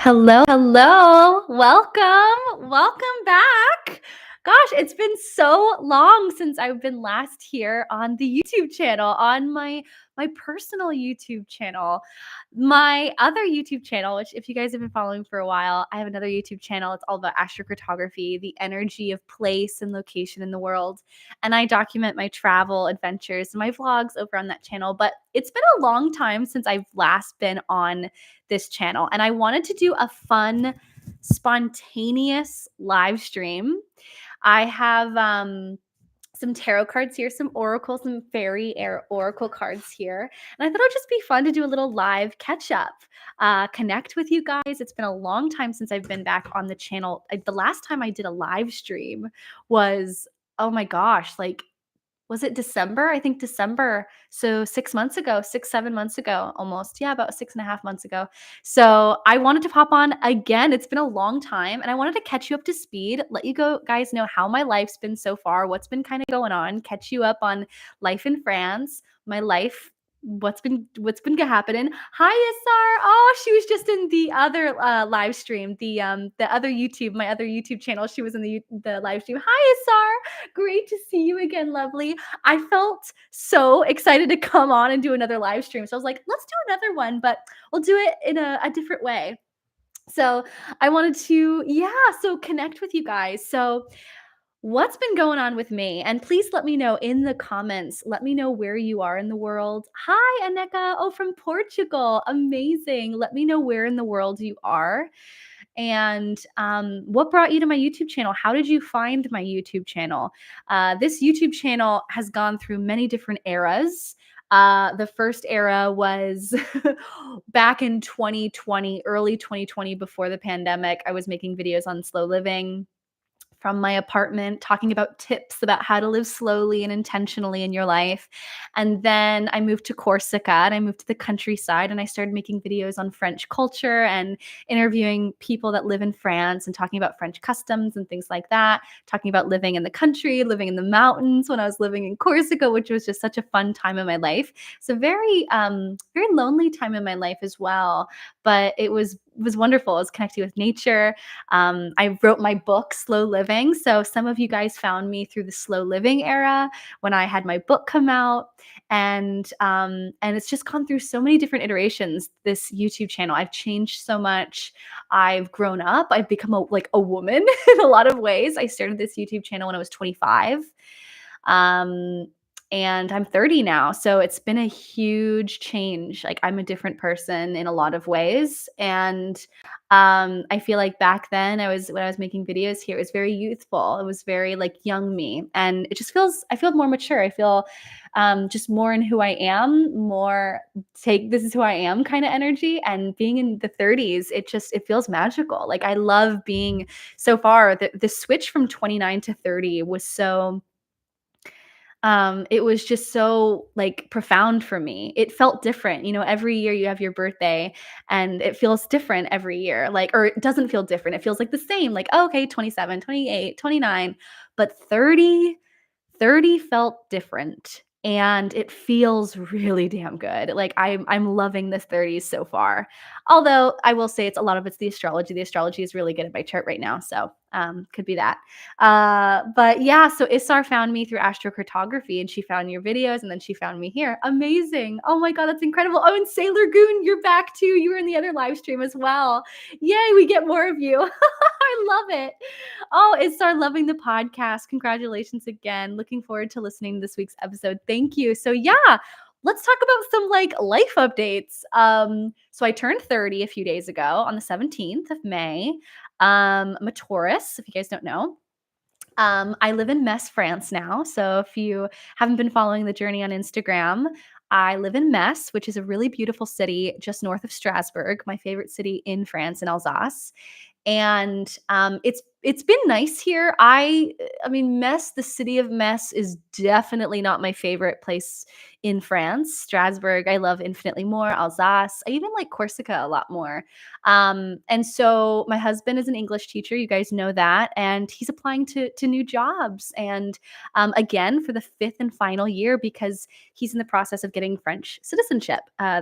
Hello, hello. Welcome back. Gosh, it's been so long since I've been last here on the YouTube channel, on my personal YouTube channel. My other YouTube channel, which if you guys have been following for a while, I have another YouTube channel. It's all about astrocartography, the energy of place and location in the world. And I document my travel adventures and my vlogs over on that channel. But it's been a long time since I've last been on this channel. And I wanted to do a fun, spontaneous live stream. I have some tarot cards here, some oracle, some fairy oracle cards here. And I thought it would just be fun to do a little live catch up, connect with you guys. It's been a long time since I've been back on the channel. The last time I did a live stream was, oh my gosh, like was it December? I think December. So 6 months ago, 6, 7 months ago, almost. Yeah, about 6.5 months ago. So I wanted to pop on again. It's been a long time and I wanted to catch you up to speed, let you guys know how my life's been so far, what's been kind of going on, catch you up on life in France, my life, what's been happening. Hi, Isar. Oh, she was just in the other live stream, the other YouTube, my other YouTube channel. She was in the live stream. Hi, Isar. Great to see you again, lovely. I felt so excited to come on and do another live stream. So I was like, let's do another one, but we'll do it in a different way. So I wanted to, yeah, so connect with you guys. So what's been going on with me? And please let me know in the comments. Let me know where you are in the world. Hi, Aneka. Oh, from Portugal. Amazing. Let me know where in the world you are. And what brought you to my YouTube channel? How did you find my YouTube channel? This YouTube channel has gone through many different eras. The first era was back in 2020, early 2020, before the pandemic. I was making videos on slow living from my apartment, talking about tips about how to live slowly and intentionally in your life. And then I moved to Corsica and I moved to the countryside and I started making videos on French culture and interviewing people that live in France and talking about French customs and things like that, talking about living in the country, living in the mountains when I was living in Corsica, which was just such a fun time in my life. So very lonely time in my life as well, but it was wonderful. I was connecting with nature. I wrote my book, Slow Living. So some of you guys found me through the slow living era when I had my book come out, and it's just gone through so many different iterations. This YouTube channel, I've changed so much. I've grown up. I've become a woman in a lot of ways. I started this YouTube channel when I was 25. And I'm 30 now. So it's been a huge change. Like I'm a different person in a lot of ways. And I feel like back then when I was making videos here, it was very youthful. It was very like young me. And I feel more mature. I feel just more in who I am, more this is who I am kind of energy. And being in the 30s, it feels magical. Like I love being so far. The switch from 29 to 30 was it was just so like profound for me. It felt different. Every year you have your birthday and it feels different every year. Or it doesn't feel different. It feels like the same. Like, oh, okay, 27, 28, 29, but 30 felt different. And it feels really damn good. Like I'm loving this 30s so far. Although I will say it's the astrology. The astrology is really good at my chart right now. So could be that. But yeah, so Issar found me through astrocartography and she found your videos and then she found me here. Amazing. Oh my God, that's incredible. Oh, and Sailor Goon, you're back too. You were in the other live stream as well. Yay, we get more of you. I love it. Oh, Issar, loving the podcast. Congratulations again. Looking forward to listening to this week's episode. Thank you. So yeah, let's talk about some like life updates. So I turned 30 a few days ago on the 17th of May. I'm a Taurus, if you guys don't know. I live in Metz, France now. So if you haven't been following the journey on Instagram, I live in Metz, which is a really beautiful city just north of Strasbourg, my favorite city in France in Alsace. And it's been nice here. I mean, Metz, the city of Metz is definitely not my favorite place in France. Strasbourg, I love infinitely more. Alsace, I even like Corsica a lot more. And so my husband is an English teacher. You guys know that, and he's applying to new jobs. And again, for the fifth and final year, because he's in the process of getting French citizenship,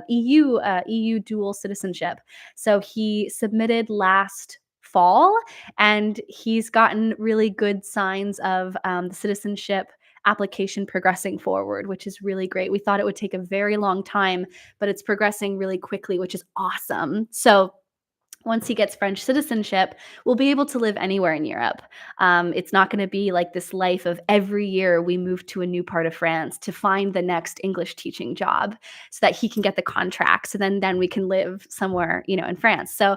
EU dual citizenship. So he submitted last fall, and he's gotten really good signs of the citizenship application progressing forward, which is really great. We thought it would take a very long time, but it's progressing really quickly, which is awesome. So once he gets French citizenship, we'll be able to live anywhere in Europe. It's not going to be like this life of every year we move to a new part of France to find the next English teaching job so that he can get the contract. So then we can live somewhere, in France. So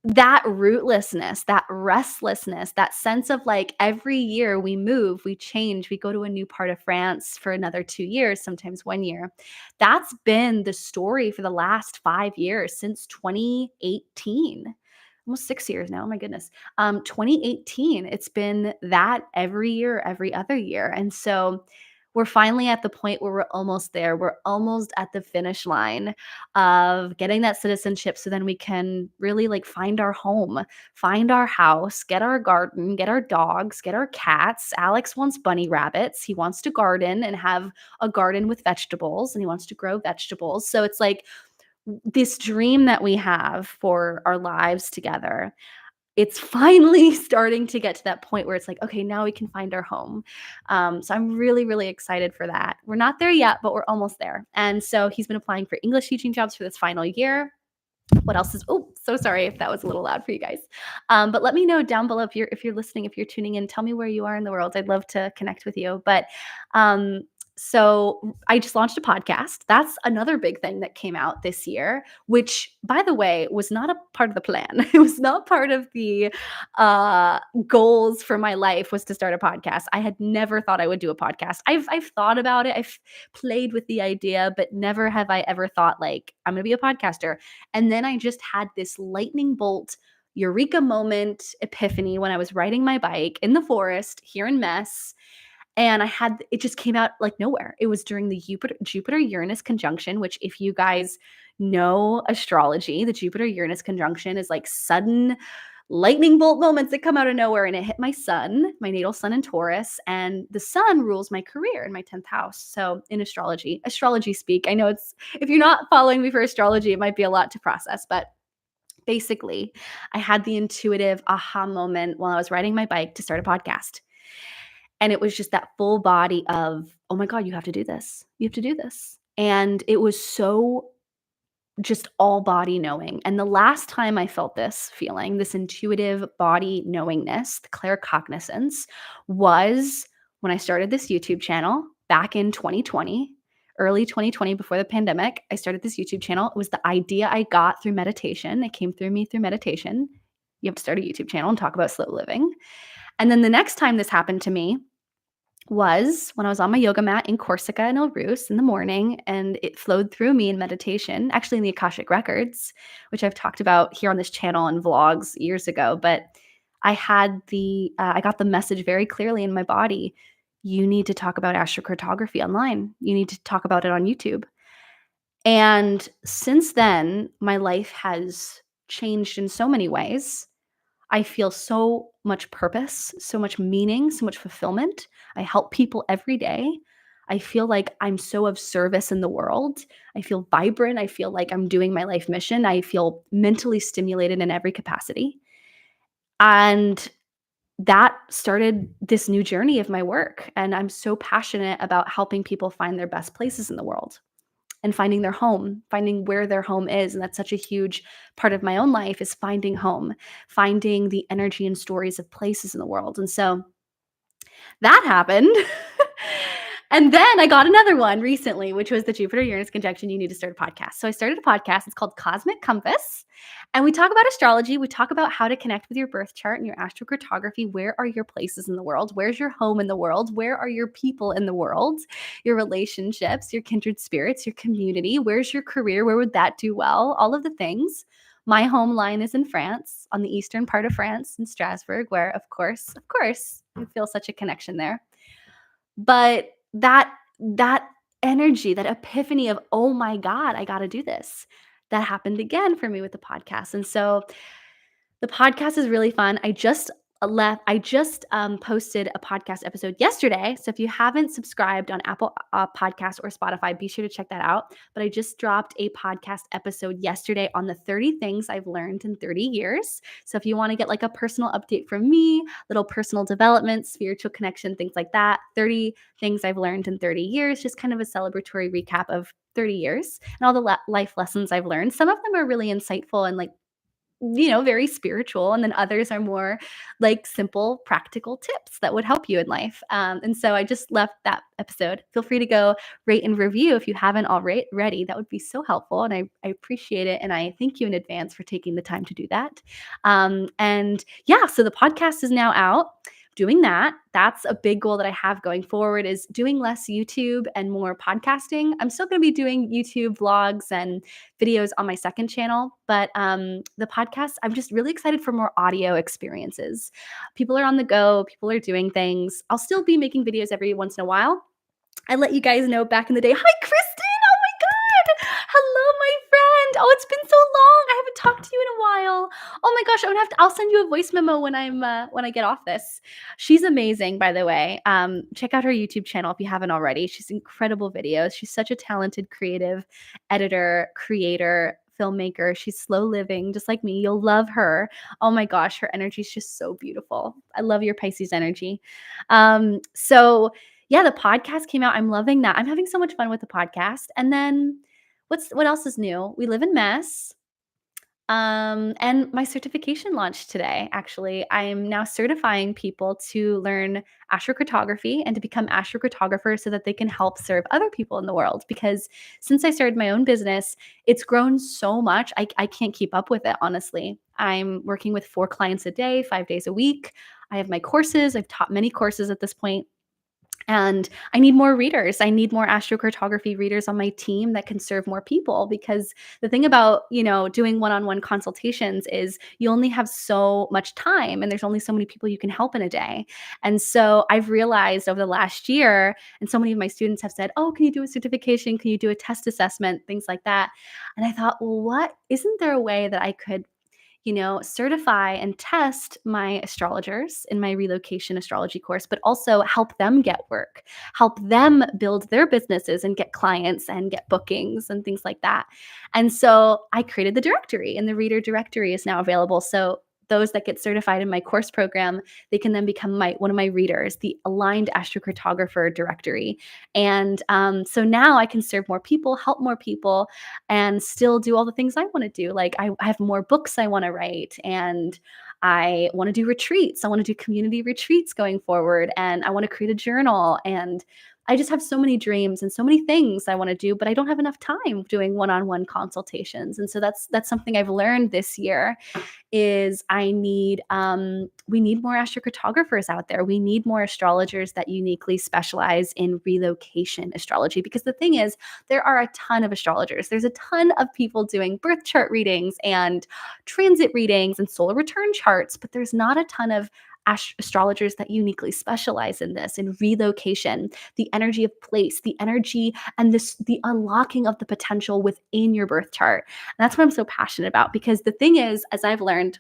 that rootlessness, that restlessness, that sense of like every year we move, we change, we go to a new part of France for another 2 years, sometimes 1 year. That's been the story for the last 5 years since 2018. Almost 6 years now. Oh my goodness. 2018. It's been that every year, every other year. And so we're finally at the point where we're almost there. We're almost at the finish line of getting that citizenship so then we can really like find our home, find our house, get our garden, get our dogs, get our cats. Alex wants bunny rabbits. He wants to garden and have a garden with vegetables, and he wants to grow vegetables. So it's like this dream that we have for our lives together, it's finally starting to get to that point where it's like, okay, now we can find our home. So I'm really, really excited for that. We're not there yet, but we're almost there. And so he's been applying for English teaching jobs for this final year. What else is, oh, so sorry if that was a little loud for you guys. But let me know down below if you're listening, if you're tuning in, tell me where you are in the world. I'd love to connect with you. But so I just launched a podcast. That's another big thing that came out this year, which, by the way, was not a part of the plan. It was not part of the goals for my life, was to start a podcast. I had never thought I would do a podcast. I've thought about it. I've played with the idea, but never have I ever thought like I'm going to be a podcaster. And then I just had this lightning bolt eureka moment epiphany when I was riding my bike in the forest here in Metz. And it just came out like nowhere. It was during the Jupiter-Uranus conjunction, which, if you guys know astrology, the Jupiter-Uranus conjunction is like sudden lightning bolt moments that come out of nowhere. And it hit my sun, my natal sun in Taurus, and the sun rules my career in my 10th house. So in astrology speak, I know if you're not following me for astrology, it might be a lot to process, but basically I had the intuitive aha moment while I was riding my bike to start a podcast. And it was just that full body of, oh my God, you have to do this. You have to do this. And it was so just all body knowing. And the last time I felt this feeling, this intuitive body knowingness, the claircognizance, was when I started this YouTube channel back in 2020, early 2020, before the pandemic. I started this YouTube channel. It was the idea I got through meditation. It came through me through meditation. You have to start a YouTube channel and talk about slow living. And then the next time this happened to me was when I was on my yoga mat in Corsica in El Rus in the morning, and it flowed through me in meditation, actually in the Akashic Records, which I've talked about here on this channel and vlogs years ago. But I got the message very clearly in my body. You need to talk about astrocartography online. You need to talk about it on YouTube. And since then, my life has changed in so many ways. I feel so much purpose, so much meaning, so much fulfillment. I help people every day. I feel like I'm so of service in the world. I feel vibrant. I feel like I'm doing my life mission. I feel mentally stimulated in every capacity. And that started this new journey of my work. And I'm so passionate about helping people find their best places in the world and finding their home, finding where their home is. And that's such a huge part of my own life, is finding home, finding the energy and stories of places in the world. And so that happened. And then I got another one recently, which was the Jupiter-Uranus conjunction. You need to start a podcast. So I started a podcast. It's called Cosmic Compass. And we talk about astrology. We talk about how to connect with your birth chart and your astrocartography. Where are your places in the world? Where's your home in the world? Where are your people in the world? Your relationships, your kindred spirits, your community. Where's your career? Where would that do well? All of the things. My home line is in France, on the eastern part of France, in Strasbourg, where of course, I feel such a connection there. But that energy, that epiphany of, "Oh my god, I gotta do this," that happened again for me with the podcast. And so the podcast is really fun. I just posted a podcast episode yesterday, so if you haven't subscribed on Apple, Podcasts or Spotify, be sure to check that out. But I just dropped a podcast episode yesterday on the 30 things I've learned in 30 years. So if you wanna get, like, a personal update from me, little personal development, spiritual connection, things like that, 30 things I've learned in 30 years, just kind of a celebratory recap of 30 years and all the life lessons I've learned. Some of them are really insightful and, like, very spiritual, and then others are more like simple, practical tips that would help you in life. And so I just left that episode. Feel free to go rate and review if you haven't already. That would be so helpful, and I appreciate it, and I thank you in advance for taking the time to do that. And yeah, so the podcast is now out. Doing that, that's a big goal that I have going forward, is doing less YouTube and more podcasting. I'm still going to be doing YouTube vlogs and videos on my second channel, but the podcast, I'm just really excited for more audio experiences. People are on the go, people are doing things. I'll still be making videos every once in a while. I let you guys know back in the day. Hi, Kristen. Oh my God. Hello, my friend. Oh, it's been so long. I haven't talked to you in a while. Oh my gosh, I'll send you a voice memo when when I get off this. She's amazing, by the way. Check out her YouTube channel if you haven't already. She's incredible videos. She's such a talented, creative editor, creator, filmmaker. She's slow living, just like me. You'll love her. Oh my gosh, her energy is just so beautiful. I love your Pisces energy. So yeah, the podcast came out. I'm loving that. I'm having so much fun with the podcast. And then what else is new? We live in Mess. And my certification launched today, actually. I'm now certifying people to learn astrocartography and to become astrocartographers so that they can help serve other people in the world. Because since I started my own business, it's grown so much. I can't keep up with it, honestly. I'm working with 4 clients a day, 5 days a week. I have my courses. I've taught many courses at this point. And I need more readers. I need more astrocartography readers on my team that can serve more people, because the thing about, doing one-on-one consultations is you only have so much time and there's only so many people you can help in a day. And so I've realized over the last year, and so many of my students have said, "Oh, can you do a certification? Can you do a test assessment?" Things like that. And I thought, well, isn't there a way that I could certify and test my astrologers in my relocation astrology course, but also help them get work, help them build their businesses and get clients and get bookings and things like that. And so I created the directory, and the reader directory is now available. So those that get certified in my course program, they can then become one of my readers, the aligned astrocartographer directory. And so now I can serve more people, help more people, and still do all the things I want to do. Like I have more books I want to write, and I want to do retreats. I want to do community retreats going forward, and I want to create a journal. And I just have so many dreams and so many things I want to do, but I don't have enough time doing one-on-one consultations. And so that's something I've learned this year, is we need more astrocartographers out there. We need more astrologers that uniquely specialize in relocation astrology, because the thing is, there are a ton of astrologers. There's a ton of people doing birth chart readings and transit readings and solar return charts, but there's not a ton of astrologers that uniquely specialize in this, in relocation, the energy of place, the energy and the unlocking of the potential within your birth chart. And that's what I'm so passionate about, because the thing is, as I've learned,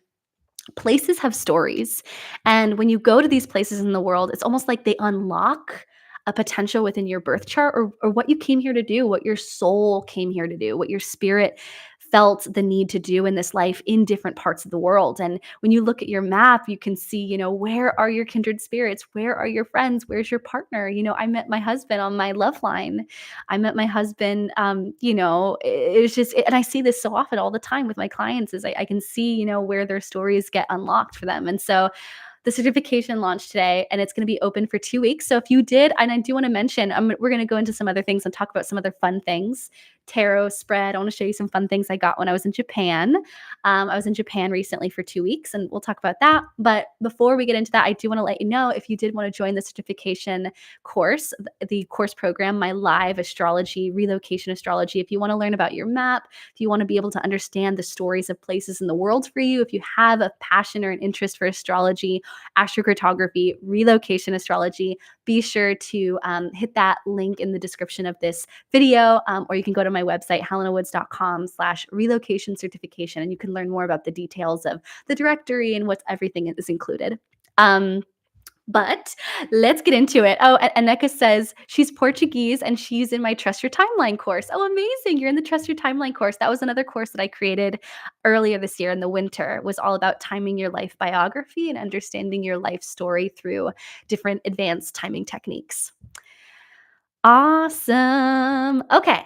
places have stories. And when you go to these places in the world, it's almost like they unlock a potential within your birth chart, or what you came here to do, what your soul came here to do, what your spirit felt the need to do in this life in different parts of the world. And when you look at your map, you can see, where are your kindred spirits? Where are your friends? Where's your partner? I met my husband on my love line. I met my husband, it was just, and I see this so often all the time with my clients, is I can see, where their stories get unlocked for them. And so the certification launched today, and it's going to be open for 2 weeks. So if you did, and I do want to mention, we're going to go into some other things and talk about some other fun things tarot spread. I want to show you some fun things I got when I was in Japan. I was in Japan recently for 2 weeks, and we'll talk about that. But before we get into that, I do want to let you know, if you did want to join the certification course, the course program, my live astrology, relocation astrology, if you want to learn about your map, if you want to be able to understand the stories of places in the world for you, if you have a passion or an interest for astrology, astrocartography, relocation astrology, be sure to hit that link in the description of this video, or you can go to my website, helenawoods.com/relocation certification, and you can learn more about the details of the directory and what's everything is included. But let's get into it. Oh, Aneka says she's Portuguese and she's in my Trust Your Timeline course. Oh, amazing. You're in the Trust Your Timeline course. That was another course that I created earlier this year in the winter. It was all about timing your life biography and understanding your life story through different advanced timing techniques. Awesome. Okay.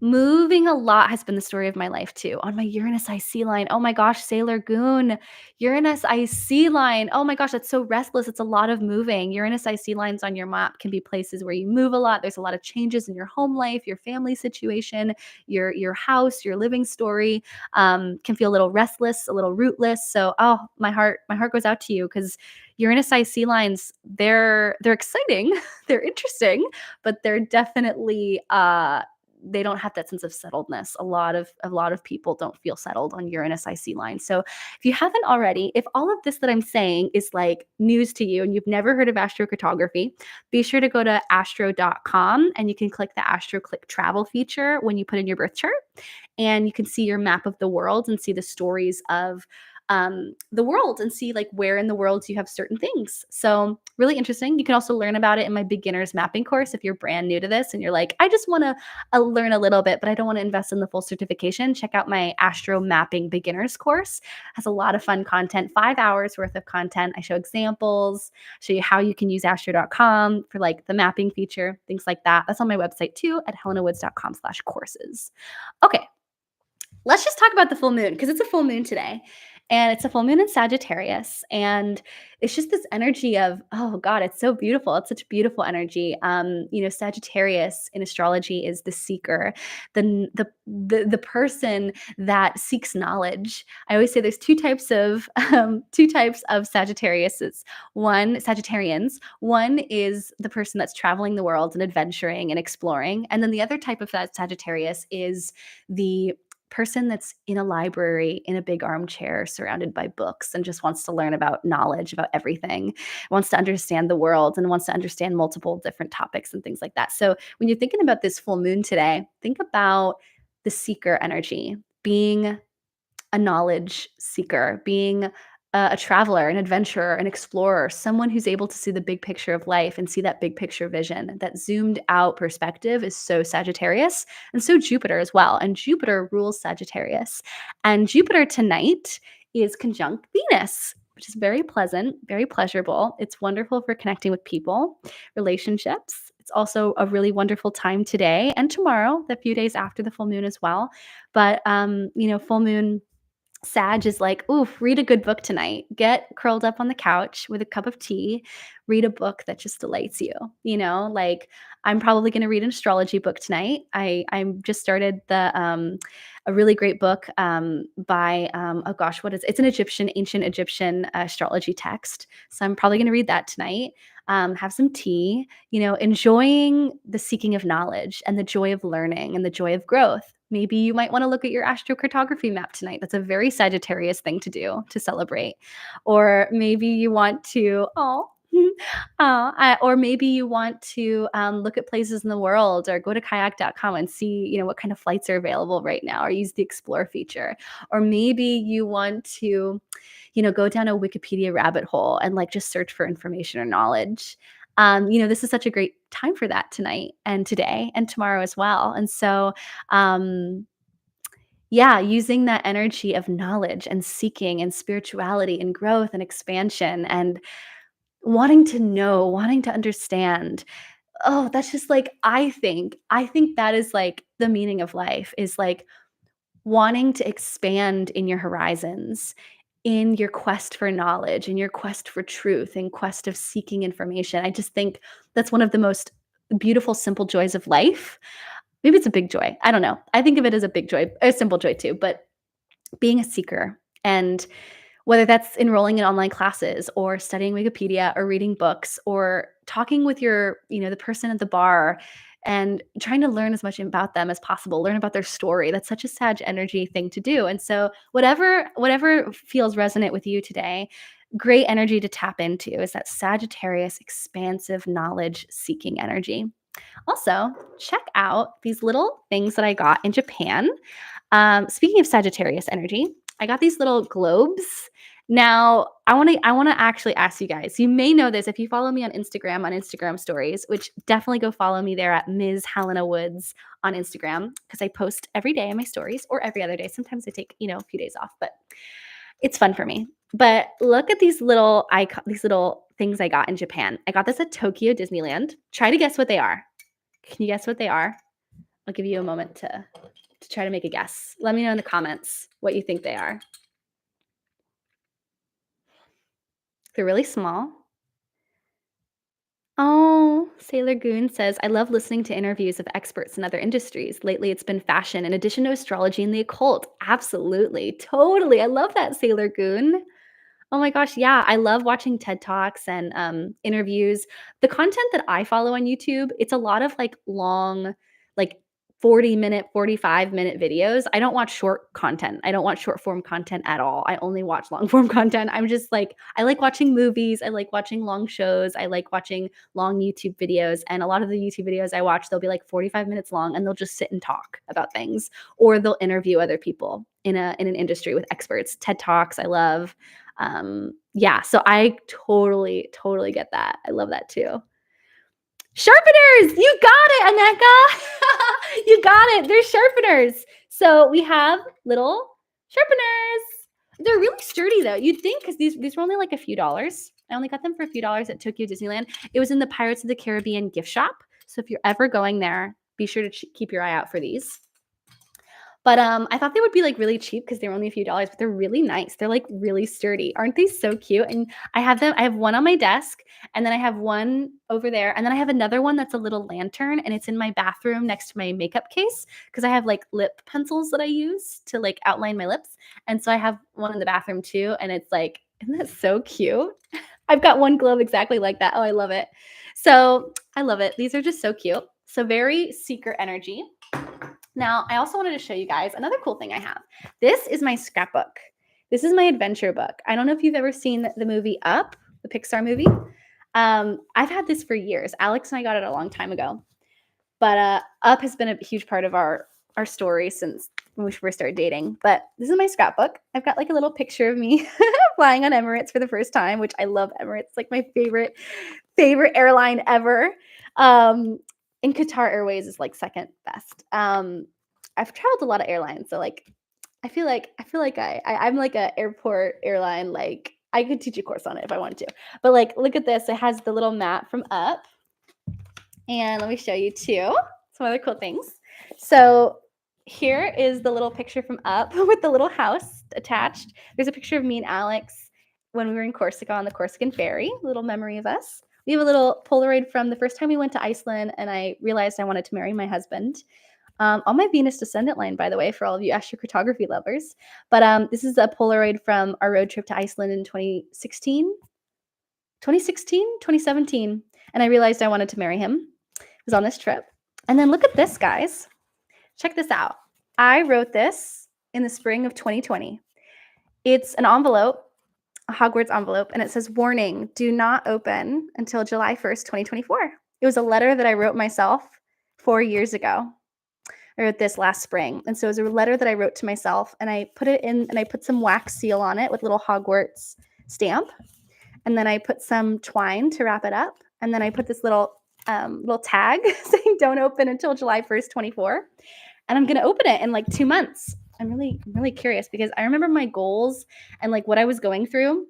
Moving a lot has been the story of my life too. On my Uranus IC line, oh my gosh, Sailor Goon, Uranus IC line. Oh my gosh, that's so restless. It's a lot of moving. Uranus IC lines on your map can be places where you move a lot. There's a lot of changes in your home life, your family situation, your house, your living story. Can feel a little restless, a little rootless. So, oh, my heart goes out to you, because Uranus IC lines, they're exciting, they're interesting, but they're definitely they don't have that sense of settledness. A lot of people don't feel settled on Uranus IC line. So if you haven't already, if all of this that I'm saying is like news to you and you've never heard of astrocartography, be sure to go to astro.com and you can click the Astro Click Travel feature when you put in your birth chart, and you can see your map of the world and see the stories of the world and see like where in the world you have certain things. So really interesting. You can also learn about it in my beginner's mapping course if you're brand new to this and you're like, I just want to learn a little bit, but I don't want to invest in the full certification. Check out my Astro Mapping Beginners course. It has a lot of fun content, 5 hours worth of content. I show examples, show you how you can use astro.com for like the mapping feature, things like that. That's on my website too at helenawoods.com/courses. Okay. Let's just talk about the full moon, because it's a full moon today. And it's a full moon in Sagittarius. And it's just this energy of, oh God, it's so beautiful. It's such beautiful energy. Sagittarius in astrology is the seeker, the person that seeks knowledge. I always say there's two types of Sagittarius. Sagittarians. One is the person that's traveling the world and adventuring and exploring. And then the other type of that Sagittarius is the person that's in a library in a big armchair surrounded by books and just wants to learn about knowledge about everything, wants to understand the world and wants to understand multiple different topics and things like that. So when you're thinking about this full moon today, think about the seeker energy, being a knowledge seeker, being a traveler, an adventurer, an explorer, someone who's able to see the big picture of life and see that big picture vision. That zoomed out perspective is so Sagittarius, and so Jupiter as well. And Jupiter rules Sagittarius. And Jupiter tonight is conjunct Venus, which is very pleasant, very pleasurable. It's wonderful for connecting with people, relationships. It's also a really wonderful time today and tomorrow, the few days after the full moon as well. But, full moon Sag is like, oof, read a good book tonight. Get curled up on the couch with a cup of tea, read a book that just delights you. Like I'm probably going to read an astrology book tonight. I'm just started a really great book by oh gosh, it's an ancient Egyptian astrology text. So I'm probably going to read that tonight. Have some tea, enjoying the seeking of knowledge and the joy of learning and the joy of growth. Maybe you might want to look at your astrocartography map tonight. That's a very Sagittarius thing to do, to celebrate. Or maybe you want to, or maybe you want to look at places in the world, or go to kayak.com and see, what kind of flights are available right now, or use the explore feature. Or maybe you want to, go down a Wikipedia rabbit hole and like just search for information or knowledge. This is such a great time for that tonight and today and tomorrow as well. And so, using that energy of knowledge and seeking and spirituality and growth and expansion and wanting to know, wanting to understand. Oh, that's just like, I think that is like the meaning of life, is like wanting to expand in your horizons, in your quest for knowledge, in your quest for truth, in quest of seeking information. I just think that's one of the most beautiful, simple joys of life. maybe it's a big joy. I don't know. I think of it as a big joy, a simple joy too, but being a seeker, and whether that's enrolling in online classes or studying Wikipedia or reading books or talking with the person at the bar and trying to learn as much about them as possible, learn about their story. That's such a Sag energy thing to do. And so whatever feels resonant with you today, great energy to tap into is that Sagittarius expansive knowledge seeking energy. Also, check out these little things that I got in Japan. Speaking of Sagittarius energy, I got these little globes. Now, I want to actually ask you guys. You may know this if you follow me on Instagram stories, which definitely go follow me there at Ms. Helena Woods on Instagram, because I post every day in my stories, or every other day. Sometimes I take, a few days off, but it's fun for me. But look at these little things I got in Japan. I got this at Tokyo Disneyland. Try to guess what they are. Can you guess what they are? I'll give you a moment to try to make a guess. Let me know in the comments what you think they are. They're really small. Oh, Sailor Goon says, I love listening to interviews of experts in other industries. Lately, it's been fashion, in addition to astrology and the occult. Absolutely. Totally. I love that, Sailor Goon. Oh my gosh, yeah, I love watching TED Talks and, interviews. The content that I follow on YouTube, it's a lot of, long, like, 40-minute, 45-minute videos. I don't watch short content. I don't watch short form content at all. I only watch long form content. I'm just I like watching movies. I like watching long shows. I like watching long YouTube videos, and a lot of the YouTube videos I watch, they'll be, 45 minutes long, and they'll just sit and talk about things, or they'll interview other people in an industry with experts. TED Talks, I love. Yeah, so I totally get that. I love that too. Sharpeners! You got it, Aneka! You got it. They're sharpeners. So we have little sharpeners. They're really sturdy though. You'd think, because these were only a few dollars. I only got them for a few dollars at Tokyo Disneyland. It was in the Pirates of the Caribbean gift shop. So if you're ever going there, be sure to keep your eye out for these. But I thought they would be really cheap because they were only a few dollars, but they're really nice. They're really sturdy. Aren't they so cute? And I have one on my desk, and then I have one over there, and then I have another one that's a little lantern, and it's in my bathroom next to my makeup case, because I have lip pencils that I use to outline my lips. And so I have one in the bathroom too, and it's isn't that so cute? I've got one globe exactly like that. Oh, I love it. So I love it. These are just so cute. So very seeker energy. Now, I also wanted to show you guys another cool thing I have. This is my scrapbook. This is my adventure book. I don't know if you've ever seen the movie Up, the Pixar movie. I've had this for years. Alex and I got it a long time ago. But Up has been a huge part of our story since when we first started dating. But this is my scrapbook. I've got a little picture of me flying on Emirates for the first time, which I love Emirates. It's my favorite airline ever. And Qatar Airways is second best. I've traveled a lot of airlines, so I feel like I'm a airport airline. I could teach a course on it if I wanted to. But look at this. It has the little map from Up, and let me show you too some other cool things. So here is the little picture from Up with the little house attached. There's a picture of me and Alex when we were in Corsica on the Corsican ferry. A little memory of us. We have a little Polaroid from the first time we went to Iceland, and I realized I wanted to marry my husband. On my Venus descendant line, by the way, for all of you astrocartography lovers. But this is a Polaroid from our road trip to Iceland in 2017. And I realized I wanted to marry him. It was on this trip. And then look at this, guys. Check this out. I wrote this in the spring of 2020. It's an envelope, a Hogwarts envelope, and it says, warning, do not open until July 1st, 2024. It was a letter that I wrote myself 4 years ago. I wrote this last spring. And so it was a letter that I wrote to myself, and I put it in, and I put some wax seal on it with little Hogwarts stamp. And then I put some twine to wrap it up. And then I put this little tag saying don't open until July 1st, 24. And I'm going to open it in 2 months. I'm really curious, because I remember my goals and what I was going through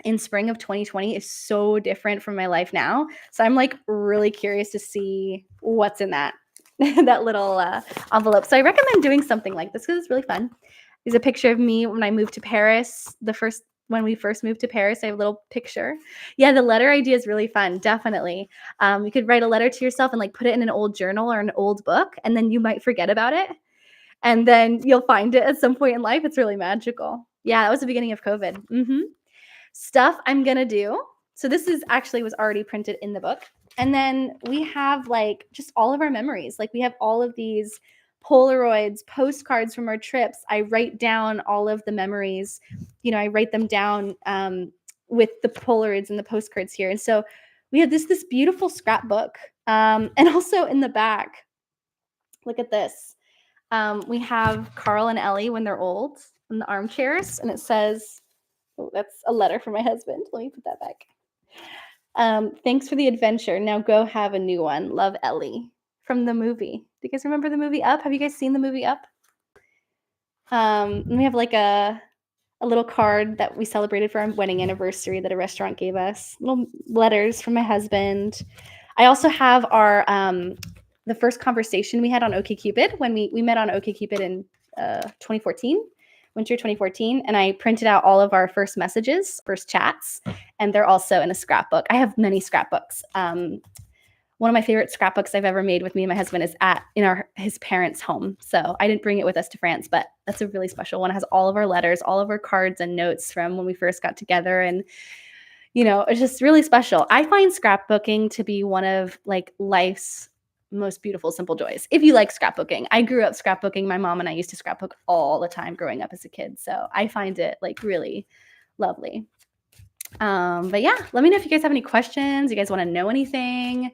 in spring of 2020 is so different from my life now. So I'm really curious to see what's in that little envelope. So I recommend doing something like this because it's really fun. There's a picture of me when I moved to Paris when we first moved to Paris. I have a little picture. Yeah, the letter idea is really fun, definitely. You could write a letter to yourself and like put it in an old journal or an old book, and then you might forget about it. And then you'll find it at some point in life. It's really magical. Yeah, that was the beginning of COVID. Stuff I'm gonna do. So this is actually was already printed in the book. And then we have like just all of our memories. Like we have all of these Polaroids, postcards from our trips. I write down all of the memories. I write them down with the Polaroids and the postcards here. And so we have this beautiful scrapbook. And also in the back, look at this. We have Carl and Ellie when they're old in the armchairs, and it says, oh, that's a letter from my husband. Let me put that back. Thanks for the adventure. Now go have a new one. Love, Ellie. From the movie. Do you guys remember the movie Up? Have you guys seen the movie Up? And we have like a little card that we celebrated for our wedding anniversary that a restaurant gave us. Little letters from my husband. I also have our the first conversation we had on OkCupid when we met on OkCupid in 2014. Winter 2014, and I printed out all of our first messages, first chats, and they're also in a scrapbook. I have many scrapbooks. One of my favorite scrapbooks I've ever made with me and my husband is in his parents' home. So I didn't bring it with us to France, but that's a really special one. It has all of our letters, all of our cards and notes from when we first got together, and it's just really special. I find scrapbooking to be one of like life's most beautiful, simple joys. If you like scrapbooking, I grew up scrapbooking. My mom and I used to scrapbook all the time growing up as a kid. So I find it like really lovely. But yeah, let me know if you guys have any questions. You guys want to know anything?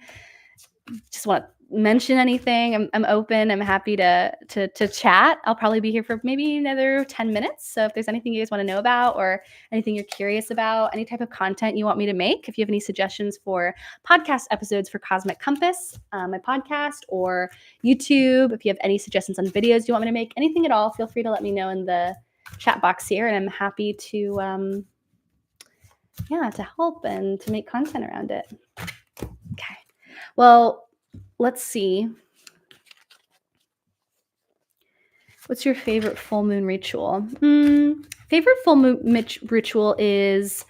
Just want to mention anything? I'm open. I'm happy to chat. I'll probably be here for maybe another 10 minutes. So if there's anything you guys want to know about or anything you're curious about, any type of content you want me to make, if you have any suggestions for podcast episodes for Cosmic Compass, my podcast, or YouTube, if you have any suggestions on videos you want me to make, anything at all, feel free to let me know in the chat box here, and I'm happy to to help and to make content around it. Okay. Well, let's see. What's your favorite full moon ritual? Favorite full moon ritual is,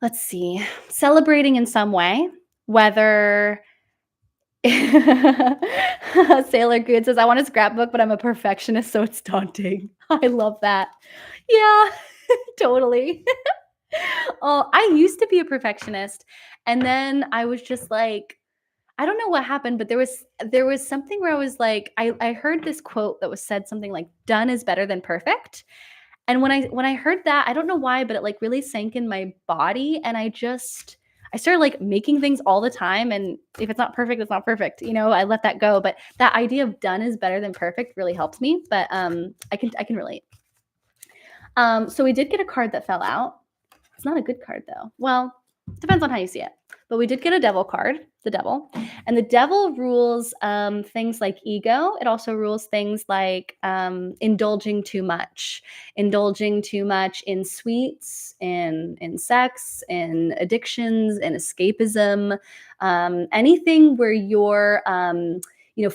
let's see, celebrating in some way, whether Sailor Good says, I want a scrapbook, but I'm a perfectionist, so it's daunting. I love that. Yeah, totally. Oh, I used to be a perfectionist, and then I was just like, I don't know what happened, but there was something where I was like, I heard this quote that was said something like, done is better than perfect. And when I heard that, I don't know why, but it like really sank in my body, and I started like making things all the time, and if it's not perfect, it's not perfect. I let that go. But that idea of done is better than perfect really helps me. But I can relate. So we did get a card that fell out. It's not a good card though. Well, depends on how you see it. But we did get a devil card, the devil. And the devil rules things like ego. It also rules things like indulging too much in sweets, in sex, in addictions, in escapism, anything where you're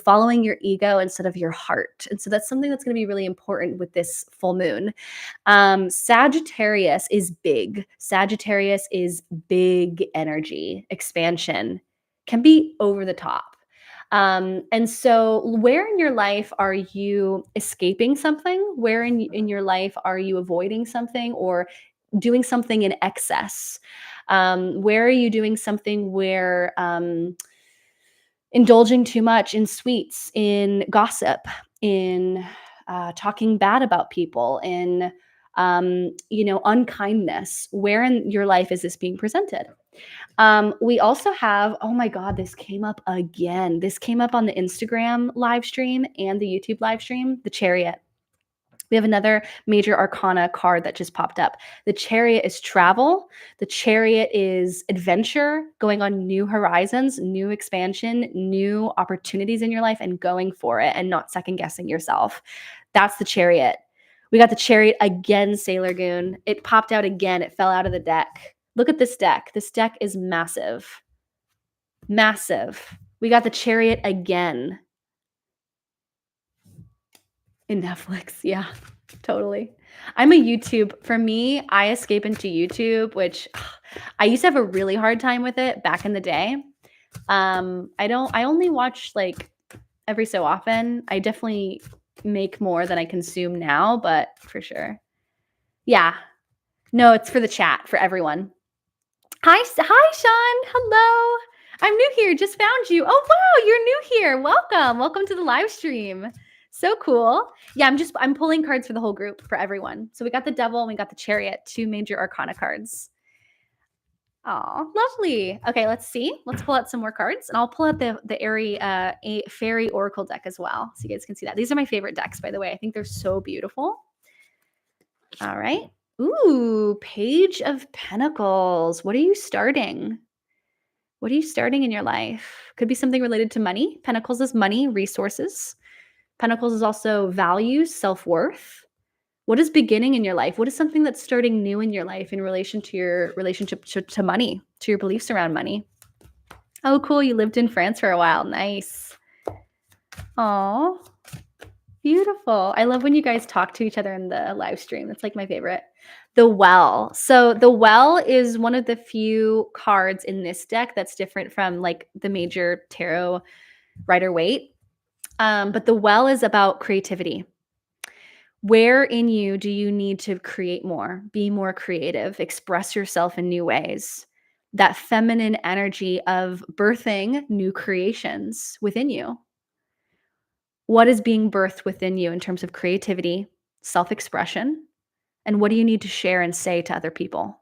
following your ego instead of your heart. And so that's something that's going to be really important with this full moon. Sagittarius is big. Sagittarius is big energy, expansion, can be over the top. And so where in your life are you escaping something? Where in your life are you avoiding something or doing something in excess? Where are you doing something where indulging too much in sweets, in gossip, in talking bad about people, in unkindness? Where in your life is this being presented? We also have, oh my God, this came up again. This came up on the Instagram live stream and the YouTube live stream, the Chariot. We have another major arcana card that just popped up. The Chariot is travel. The Chariot is adventure, going on new horizons, new expansion, new opportunities in your life, and going for it and not second guessing yourself. That's the Chariot. We got the Chariot again, Sailor Goon. It popped out again. It fell out of the deck. Look at this deck. This deck is massive. Massive. We got the Chariot again. In Netflix, yeah. Totally. I'm a for me, I escape into YouTube, which I used to have a really hard time with it back in the day. I only watch like every so often. I definitely make more than I consume now, but for sure. Yeah. No, it's for the chat for everyone. Hi, Sean. Hello. I'm new here. Just found you. Oh, wow. You're new here. Welcome. Welcome to the live stream. So cool. Yeah, I'm pulling cards for the whole group for everyone. So we got the Devil and we got the Chariot, 2 major arcana cards. Oh, lovely. Okay, let's see. Let's pull out some more cards, and I'll pull out the a Fairy Oracle deck as well, so you guys can see that. These are my favorite decks, by the way. I think they're so beautiful. All right. Ooh, Page of Pentacles. What are you starting? What are you starting in your life? Could be something related to money. Pentacles is money, resources. Pentacles is also values, self-worth. What is beginning in your life? What is something that's starting new in your life in relation to your relationship to money, to your beliefs around money? Oh, cool. You lived in France for a while. Nice. Oh, beautiful. I love when you guys talk to each other in the live stream. It's like my favorite. The Well. So the Well is one of the few cards in this deck that's different from like the major tarot Rider-Waite. But the Well is about creativity. Where in you do you need to create more, be more creative, express yourself in new ways? That feminine energy of birthing new creations within you. What is being birthed within you in terms of creativity, self-expression, and what do you need to share and say to other people?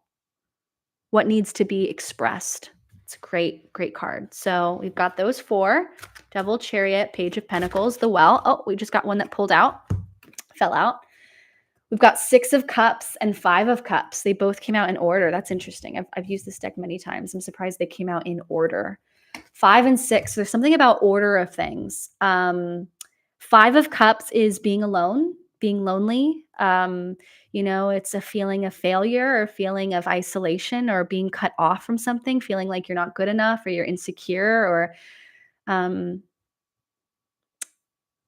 What needs to be expressed? It's a great, great card. So we've got those 4: Devil, Chariot, Page of Pentacles, the Well. Oh, we just got one that pulled out, fell out. We've got 6 of Cups and 5 of Cups. They both came out in order. That's interesting. I've used this deck many times. I'm surprised they came out in order. 5 and 6, there's something about order of things. 5 of Cups is being alone, being lonely. It's a feeling of failure or a feeling of isolation or being cut off from something, feeling like you're not good enough or you're insecure or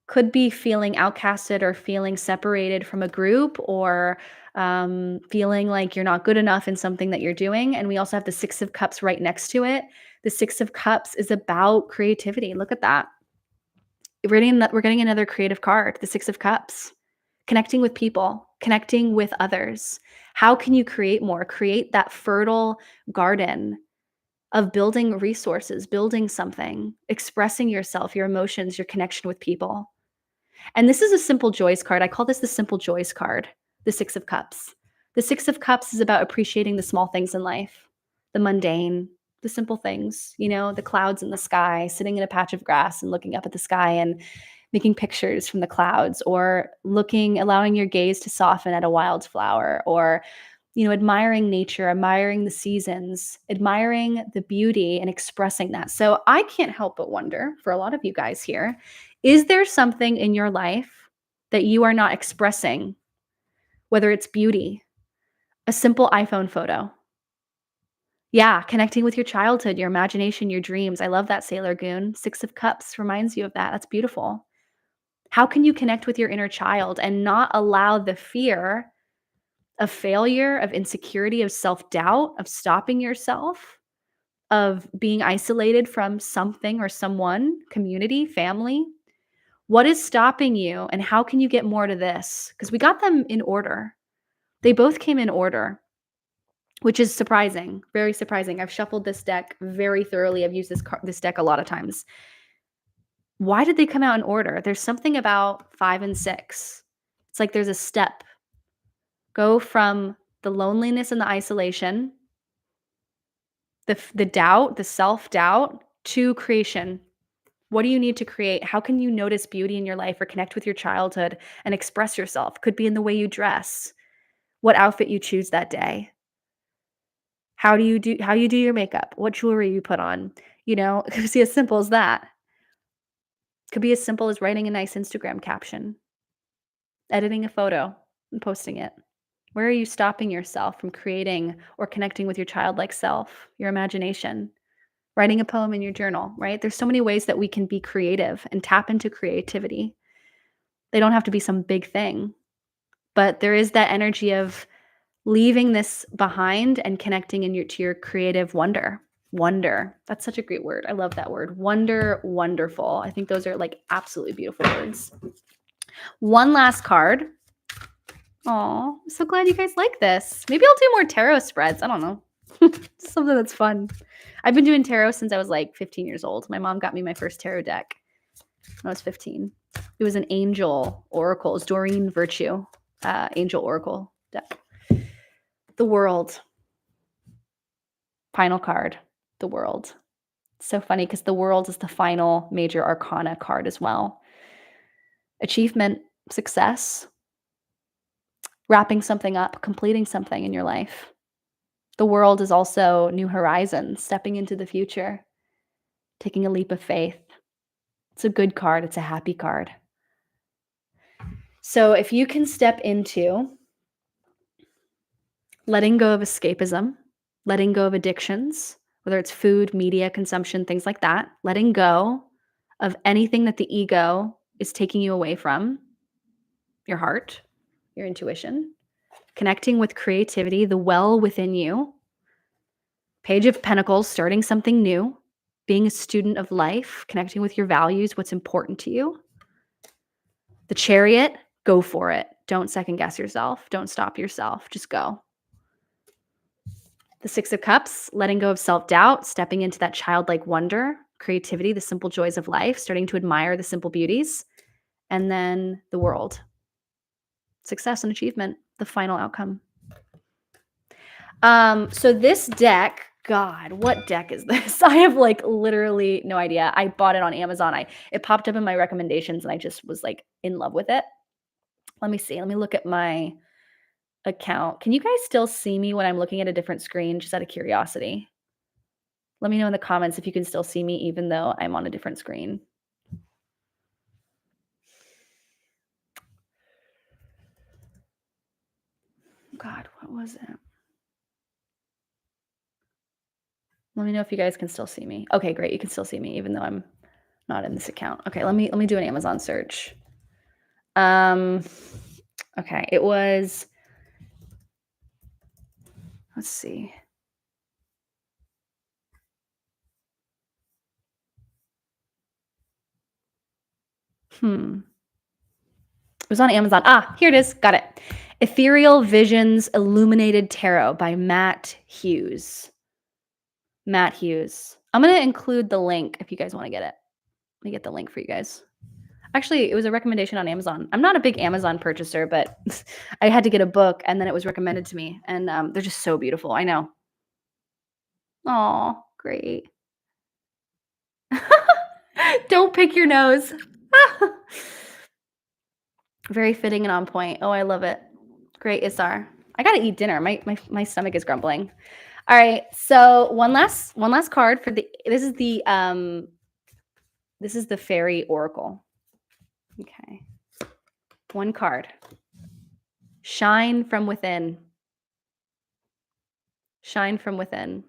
could be feeling outcasted or feeling separated from a group or feeling like you're not good enough in something that you're doing. And we also have the 6 of Cups right next to it. The 6 of Cups is about creativity. Look at that. We're getting another creative card, the 6 of Cups. Connecting with people, connecting with others. How can you create more? Create that fertile garden of building resources, building something, expressing yourself, your emotions, your connection with people. And this is a simple joys card. I call this the simple joys card, the 6 of Cups. The 6 of Cups is about appreciating the small things in life, the mundane, the simple things, the clouds in the sky, sitting in a patch of grass and looking up at the sky and making pictures from the clouds, or allowing your gaze to soften at a wildflower, or admiring nature, admiring the seasons, admiring the beauty and expressing that. So I can't help but wonder, for a lot of you guys here, is there something in your life that you are not expressing? Whether it's beauty, a simple iPhone photo. Yeah, connecting with your childhood, your imagination, your dreams. I love that, Sailor Goon. 6 of Cups reminds you of that. That's beautiful. How can you connect with your inner child and not allow the fear of failure, of insecurity, of self-doubt, of stopping yourself, of being isolated from something or someone, community, family? What is stopping you, and how can you get more to this? Because we got them in order. They both came in order, which is surprising, very surprising. I've shuffled this deck very thoroughly. I've used this deck a lot of times. Why did they come out in order? There's something about 5 and 6. It's like there's a step. Go from the loneliness and the isolation, the doubt, the self-doubt, to creation. What do you need to create? How can you notice beauty in your life or connect with your childhood and express yourself? Could be in the way you dress, what outfit you choose that day. How you do your makeup, what jewelry you put on. It could be as simple as that. Could be as simple as writing a nice Instagram caption, editing a photo and posting it. Where are you stopping yourself from creating or connecting with your childlike self, your imagination? Writing a poem in your journal, right? There's so many ways that we can be creative and tap into creativity. They don't have to be some big thing, but there is that energy of leaving this behind and connecting to your creative wonder. Wonder. That's such a great word. I love that word. Wonder, wonderful. I think those are like absolutely beautiful words. One last card. Oh, I'm so glad you guys like this. Maybe I'll do more tarot spreads. I don't know. Something that's fun. I've been doing tarot since I was like 15 years old. My mom got me my first tarot deck when I was 15. It was an angel oracle. It was Doreen Virtue angel oracle deck. The World. Final card. The World. It's so funny because the World is the final major arcana card as well. Achievement, success, wrapping something up, completing something in your life. The World is also new horizons, stepping into the future, taking a leap of faith. It's a good card. It's a happy card. So if you can step into letting go of escapism, letting go of addictions, whether it's food, media consumption, things like that, letting go of anything that the ego is taking you away from, your heart, your intuition, connecting with creativity, the well within you, Page of Pentacles, starting something new, being a student of life, connecting with your values, what's important to you. The Chariot, go for it. Don't second guess yourself. Don't stop yourself. Just go. The Six of Cups, letting go of self-doubt, stepping into that childlike wonder, creativity, the simple joys of life, starting to admire the simple beauties. And then the World. Success and achievement, the final outcome. So this deck, God, what deck is this? I have like literally no idea. I bought it on Amazon. It popped up in my recommendations and I just was like in love with it. Let me see. Let me look at my account. Can you guys still see me when I'm looking at a different screen, just out of curiosity? Let me know in the comments if you can still see me even though I'm on a different screen. God, what was it? Let me know if you guys can still see me. Okay, great. You can still see me even though I'm not in this account. Okay, let me do an Amazon search. Okay, it was, let's see. It was on Amazon. Here it is. Got it. Ethereal Visions Illuminated Tarot by Matt Hughes. Matt Hughes. I'm going to include the link if you guys want to get it. Let me get the link for you guys. Actually, it was a recommendation on Amazon. I'm not a big Amazon purchaser, but I had to get a book and then it was recommended to me. And they're just so beautiful. I know. Oh, great. Don't pick your nose. Very fitting and on point. Oh, I love it. Great, Isar. I gotta eat dinner. My stomach is grumbling. All right. So one last card for this is the Fairy Oracle. Okay. One card. Shine from within. Shine from within.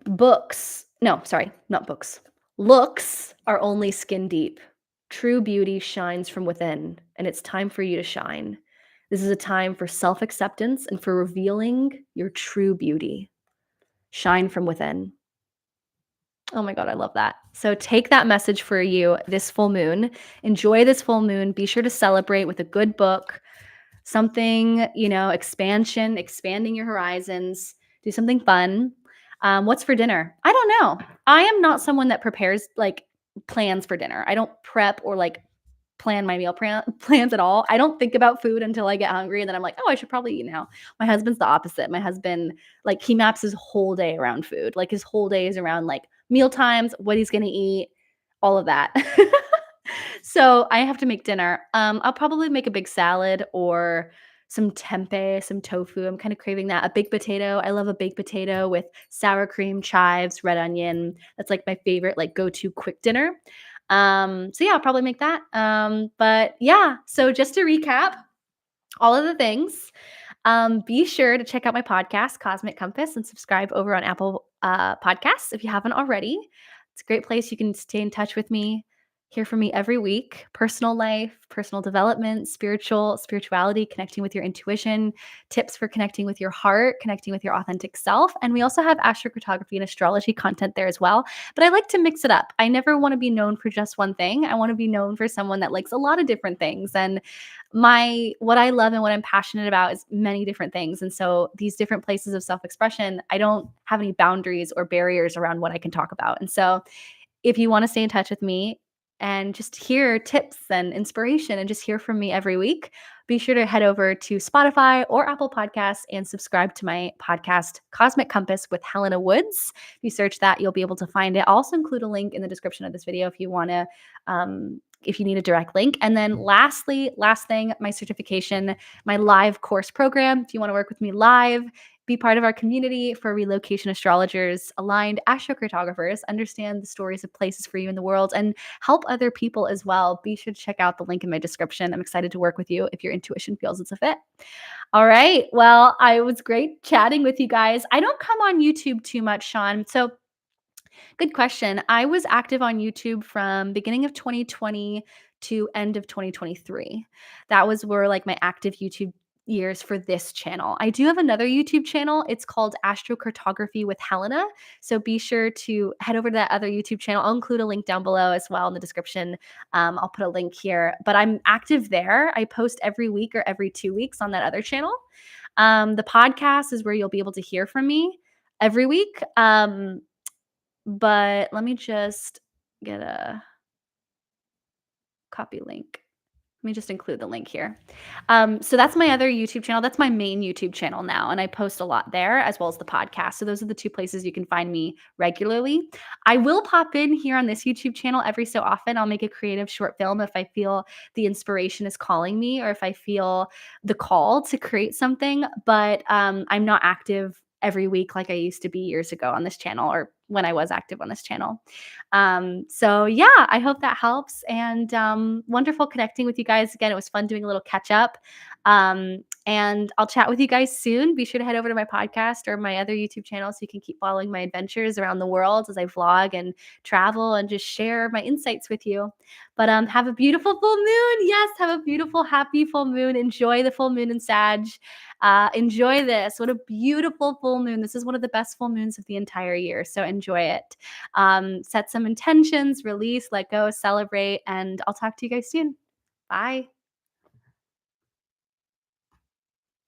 Books. No, sorry, not books. Looks are only skin deep. True beauty shines from within, and it's time for you to shine. This is a time for self-acceptance and for revealing your true beauty. Shine from within. Oh my God, I love that. So take that message for you this full moon. Enjoy this full moon. Be sure to celebrate with a good book, something, expanding your horizons. Do something fun. What's for dinner? I don't know. I am not someone that prepares like plans for dinner. I don't prep or like plan my meal plans at all. I don't think about food until I get hungry and then I'm like, oh, I should probably eat now. My husband's the opposite. My husband, like, he maps his whole day around food. Like his whole day is around like meal times, what he's going to eat, all of that. So I have to make dinner. I'll probably make a big salad or some tempeh, some tofu. I'm kind of craving that. A baked potato. I love a baked potato with sour cream, chives, red onion. That's like my favorite, like, go-to quick dinner. So yeah, I'll probably make that. But yeah, so just to recap all of the things, be sure to check out my podcast, Cosmic Compass, and subscribe over on Apple Podcasts if you haven't already. It's a great place. You can stay in touch with me. Hear from me every week. Personal life, personal development, spirituality, connecting with your intuition, tips for connecting with your heart, connecting with your authentic self. And we also have astrocartography and astrology content there as well. But I like to mix it up. I never want to be known for just one thing. I want to be known for someone that likes a lot of different things. And my what I love and what I'm passionate about is many different things. And so these different places of self-expression, I don't have any boundaries or barriers around what I can talk about. And so if you want to stay in touch with me and just hear tips and inspiration and just hear from me every week, be sure to head over to Spotify or Apple Podcasts and subscribe to my podcast, Cosmic Compass with Helena Woods. If you search that, you'll be able to find it. I'll also include a link in the description of this video if you want to, if you need a direct link. And then lastly, last thing, my certification, my live course program. If you want to work with me live, be part of our community for relocation astrologers, aligned astrocartographers, understand the stories of places for you in the world, and help other people as well. Be sure to check out the link in my description. I'm excited to work with you if your intuition feels it's a fit. All right. Well, I was great chatting with you guys. I don't come on YouTube too much, Sean. So good question. I was active on YouTube from beginning of 2020 to end of 2023. That was where like my active YouTube years for this channel. I do have another YouTube channel. It's called Astrocartography with Helena. So be sure to head over to that other YouTube channel. I'll include a link down below as well in the description. I'll put a link here, but I'm active there. I post every week or every 2 weeks on that other channel. The podcast is where you'll be able to hear from me every week. But let me just get a copy link. Let me just include the link here. So that's my other YouTube channel. That's my main YouTube channel now. And I post a lot there as well as the podcast. So those are the two places you can find me regularly. I will pop in here on this YouTube channel every so often. I'll make a creative short film if I feel the inspiration is calling me or if I feel the call to create something. But I'm not active every week like I used to be years ago on this channel or when I was active on this channel. So yeah, I hope that helps. And wonderful connecting with you guys again. It was fun doing a little catch up. And I'll chat with you guys soon. Be sure to head over to my podcast or my other YouTube channel so you can keep following my adventures around the world as I vlog and travel and just share my insights with you. But have a beautiful full moon. Yes, have a beautiful, happy full moon. Enjoy the full moon in Sag. Enjoy this. What a beautiful full moon. This is one of the best full moons of the entire year. So enjoy it. Set some intentions, release, let go, celebrate, and I'll talk to you guys soon. Bye.